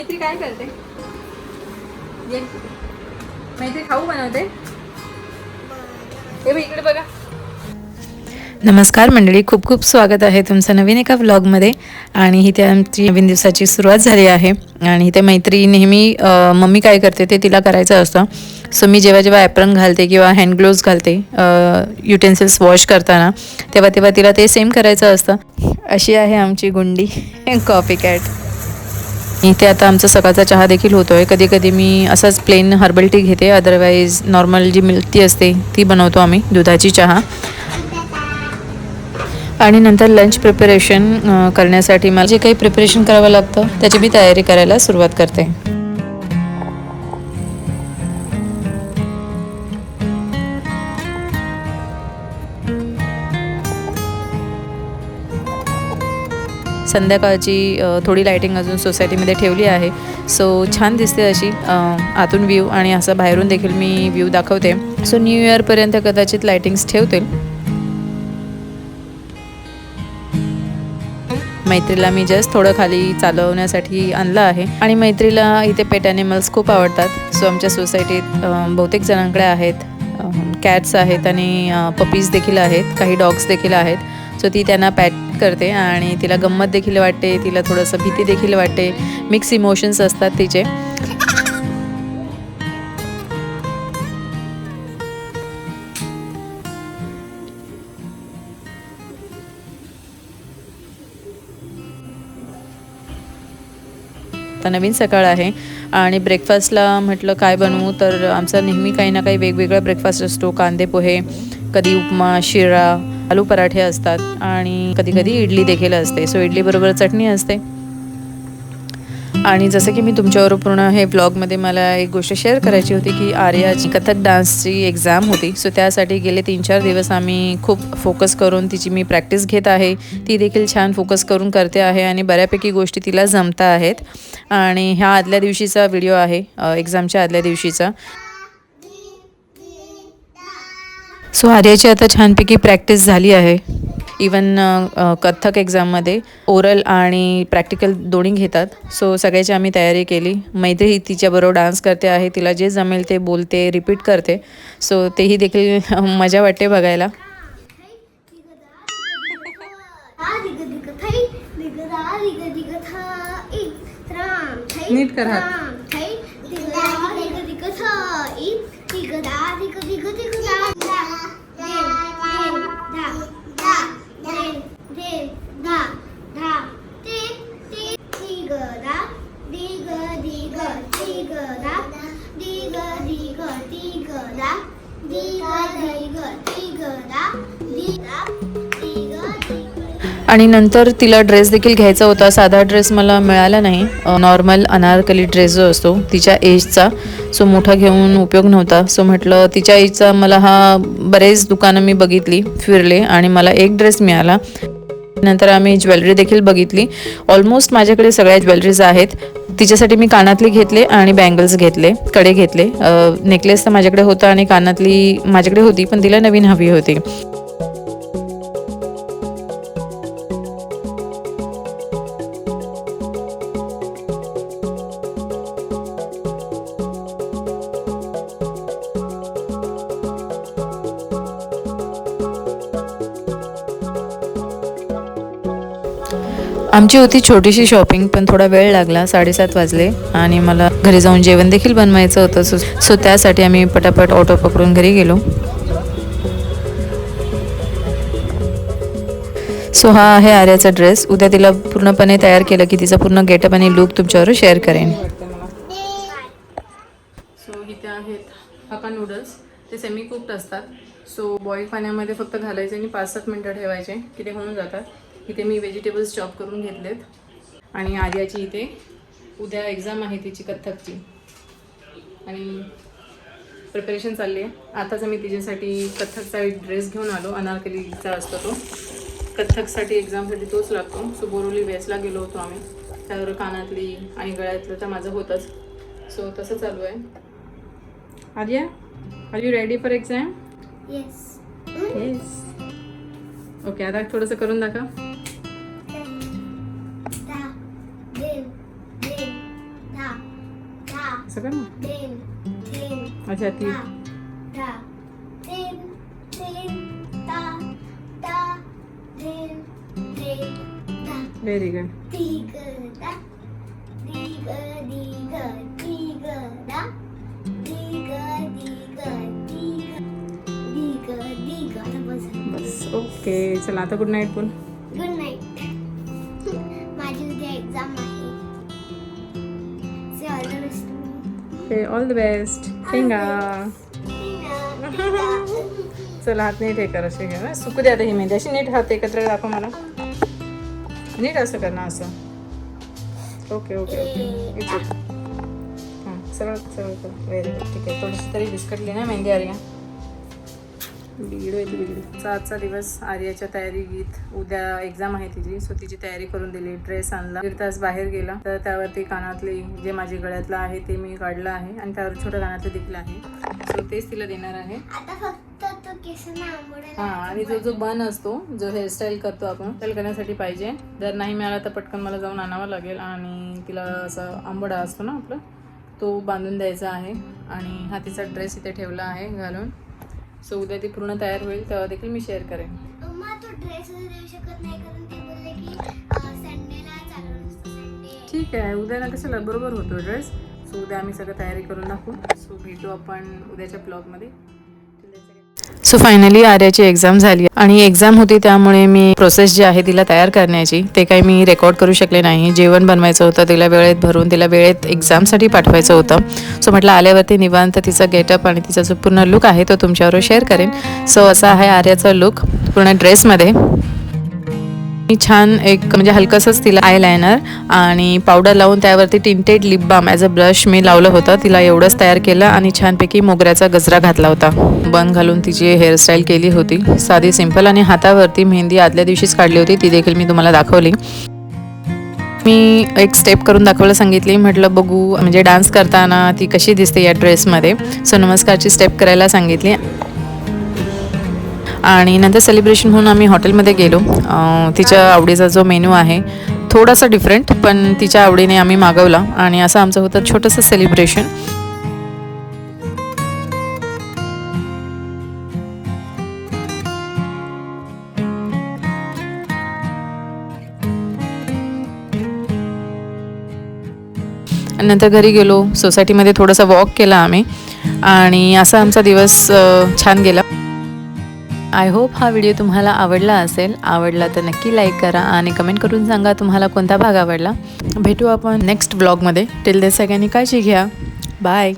मैत्री काय करते? ये मैत्री खाऊ बनवते. हे बघ इकडे बघा. नमस्कार मंडळी, खूप खूप स्वागत आहे तुमचं नवीन एका व्लॉगमध्ये. आणि इथे आमची नवीन दिवसाची सुरुवात झाली आहे. आणि इथे मैत्री नेहमी मम्मी काय करते ते तिला करायचं असतं. सो मी जेव्हा जेव्हा ॲप्रन घालते किंवा हँड ग्लोव्ज घालते युटेन्सिल्स वॉश करताना, तेव्हा तिला ते सेम करायचं असतं. अशी आहे आमची गुंडी कॉफी कॅट. इथे आता आमचा सकाळचा चहा देखील होतो आहे. कधी कधी मी असंच प्लेन हर्बल टी घेते, अदरवाईज नॉर्मल जी मिल्क टी असते ती बनवतो आम्ही, दुधाची चहा. आणि नंतर लंच प्रिपरेशन करण्यासाठी मला जे काही प्रिपरेशन करावं लागतं त्याची मी तयारी करायला सुरुवात करते. संध्याकाळची थोडी लायटिंग अजून सोसायटीमध्ये ठेवली आहे. सो छान दिसते अशी आतून व्ह्यू, आणि असं बाहेरून देखील मी व्ह्यू दाखवते. सो न्यू इयरपर्यंत कदाचित लायटिंग्स ठेवतील. मैत्रीला मी जस्ट थोडं खाली चालवण्यासाठी आणलं आहे. आणि मैत्रीला इथे पेट ॲनिमल्स खूप आवडतात. सो आमच्या सोसायटीत बहुतेक जणांकडे आहेत, कॅट्स आहेत आणि पपीज देखील आहेत, काही डॉग्स देखील आहेत. सो ती त्यांना पॅट करते आणि तिला गंमत देखील वाटते, तिला थोडंसं भीती देखील वाटते. मिक्स इमोशन्स असतात तिचे. आता नवीन सकाळ आहे आणि ब्रेकफास्टला म्हटलं काय बनवू, तर आमचा नेहमी काही ना काही वेगवेगळा ब्रेकफास्ट असतो. कांदे पोहे, कधी उपमा, शिरा, आलू पराठे असतात आणि कधी कधी इडली देखील असते. सो इडलीबरोबर चटणी असते. आणि जसं की मी तुमच्याबरोबर पूर्ण हे ब्लॉगमध्ये मला एक गोष्ट शेअर करायची होती की आर्याची कथक डान्सची एक्झाम होती. सो त्यासाठी गेले 3-4 दिवस आम्ही खूप फोकस करून तिची मी प्रॅक्टिस घेत आहे. ती देखील छान फोकस करून करते आहे आणि बऱ्यापैकी गोष्टी तिला जमता आहेत. आणि ह्या आदल्या दिवशीचा व्हिडिओ आहे, एक्झामच्या आदल्या दिवशीचा. सो आर्याची आता छानपैकी प्रॅक्टिस झाली आहे. इवन कथ्थक एक्झाममध्ये ओरल आणि प्रॅक्टिकल दोन्ही घेतात. सो सगळ्याची आम्ही तयारी केली. मैत्री तिच्याबरोबर डान्स करते आहे, तिला जे जमेल ते बोलते, रिपीट करते. सो तेही देखील मजा वाटते बघायला. नीट कर हात. आणि नंतर तिला ड्रेस देखील घ्यायचा होता. साधा ड्रेस मला मिळाला नाही, नॉर्मल अनारकली ड्रेस जो असतो तिच्या एजचा. सो मोठा घेऊन उपयोग नव्हता. सो म्हटलं तिच्या एजचा मला हा बरेच दुकानं मी बघितली, फिरले आणि मला एक ड्रेस मिळाला. नंतर आम्ही ज्वेलरी देखील बघितली. ऑलमोस्ट माझ्याकडे सगळ्या ज्वेलरीज आहेत. तिच्यासाठी मी कानातली घेतले आणि बँगल्स घेतले, कडे घेतले. नेकलेस तर माझ्याकडे होता आणि कानातली माझ्याकडे होती, पण तिला नवीन हवी होती. आमची होती छोटीशी शॉपिंग, पण थोडा वेळ लागला. 7:30 वाजले आणि मला घरी जाऊन जेवण देखील बनवायचं होतं. सो त्यासाठी आम्ही पटापट ऑटो पकडून घरी गेलो. सो हा आहे आर्याचा ड्रेस. उद्या तिला पूर्णपणे तयार केलं की तिचा पूर्ण गेटअप आणि लुक तुमच्यावर शेअर करेन. सो इथे आहेत हक्का नूडल्स. ते सेमी कुक्ड असतात. सो बॉईल पाण्यामध्ये फक्त घालायचे आणि 5-7 मिनटं ठेवायचे की ते होऊन जातात. इथे मी व्हेजिटेबल्स चॉप करून घेतलेत. आणि आर्याची इथे उद्या एक्झाम आहे तिची कथ्थकची आणि प्रिपरेशन चालली आहे. आताच मी तिच्यासाठी कथ्थकचा एक ड्रेस घेऊन आलो, अनारकलीचा असतो तो. कथ्थकसाठी एक्झामसाठी तोच लागतो. सो बोरोली वेसला गेलो होतो आम्ही, त्यावर कानातली आणि गळ्यातलं तर माझं होतंच. सो तसं चालू आहे. Arya, are you ready for exam? Yes. Yes. Okay, आता थोडंसं करून दाखव. असं कर ना. तीन तीन अच्छा ती ता तीन तीन ता ता तीन तीन ता व्हेरी गुड. दिग दा दिग दिग दिग दा दिग दिग दिग दिग दिग आता बस. बस ओके. चला आता गुड नाईट बोल. Good night. माझी उद्या एक्झाम आहे. Say all the best. Okay all the best. शेंगा. चला हात नीट हे कर असे घे ना. सुकू दे आता ही मेहंदी. अशी नीट हात एकत्र दाखव मला. नीट असं कर ना असं. Okay okay okay. It's okay. हां सरळ सरळ कर. Very good. ठीक आहे. थोडीशी तरी बिस्कटली ना मेहंदी आर्या. आजचा दिवस आर्याच्या तयारी गीत. उद्या एक्झाम आहे तिची, सो तिची तयारी करून दिली. ड्रेस आणला. 1.5 तास बाहेर गेला तर त्यावरती कानातले जे माझे गळ्यातलं आहे ते मी काढलं आहे आणि त्यावर छोटं कानातलं देखील आहे. सो तेच तिला देणार आहे. आता फक्त तो केसांना आंबोळ्याला. हां आणि जो बन असतो, जो हेअरस्टाईल करतो आपण, त्याला करण्यासाठी पाहिजे. जर नाही मिळाला तर पटकन मला जाऊन आणावं लागेल आणि तिला असा आंबोडा असतो ना आपला, तो बांधून द्यायचा आहे. आणि हा तिचा ड्रेस इथे ठेवला आहे घालून. सो उद्या ती पूर्ण तयार होईल तेव्हा देखील मी शेअर करेन. मग तो ड्रेस देऊ शकत नाही कारण ते बोलले की संडेला चालू नसतो. संडे ठीक आहे. उद्या ना कशाला बरोबर होतो ड्रेस. सो उद्या आम्ही सगळं तयारी करून दाखवू. सो भेटू आपण उद्याच्या ब्लॉगमध्ये. सो फायनली आर्याची एक्झाम झाली आणि एक्झाम होती त्यामुळे मी प्रोसेस जी आहे तिला तयार करण्याची ते काही मी रेकॉर्ड करू शकले नाही. जेवण बनवायचं होतं, तिला वेळेत भरून तिला वेळेत एक्झामसाठी पाठवायचं होतं. सो म्हटलं आल्यावरती निवांत तिचा गेटअप आणि तिचा जो पूर्ण लुक आहे तो तुमच्यावर शेअर करेन. सो असा आहे आर्याचा लुक पूर्ण ड्रेसमध्ये. छान एक म्हणजे हलकंसंच तिला आय लायनर आणि पावडर लावून त्यावरती tinted lip balm as a brush मी लावलं होतं. तिला एवढंच तयार केलं आणि छानपैकी मोगऱ्याचा गजरा घातला होता. बन घालून तिची हेअरस्टाईल केली होती साधी सिंपल. आणि हातावरती मेहंदी आदल्या दिवशीच काढली होती, ती देखील मी तुम्हाला दाखवली. मी एक स्टेप करून दाखवायला सांगितली. म्हटलं बघू म्हणजे डान्स करताना ती कशी दिसते या ड्रेसमध्ये. सो नमस्कारची स्टेप करायला सांगितली. आणि नंतर सेलिब्रेशन म्हणून आम्ही हॉटेलमध्ये गेलो. तिच्या आवडीचा जो मेनू आहे थोडासा डिफरंट पण तिच्या आवडीने आम्ही मागवला आणि असं आमचं होतं छोटंसं सेलिब्रेशन. नंतर घरी गेलो. सोसायटीमध्ये थोडासा वॉक केला आम्ही आणि असा आमचा दिवस छान गेला. आय होप हा व्हिडिओ तुम्हाला आवडला असेल. आवडला तर नक्की लाईक करा आणि कमेंट करून सांगा तुम्हाला कोणता भाग आवडला. भेटू आपण नेक्स्ट ब्लॉगमध्ये. टिल देन सगळ्यांनी काळजी घ्या. बाय.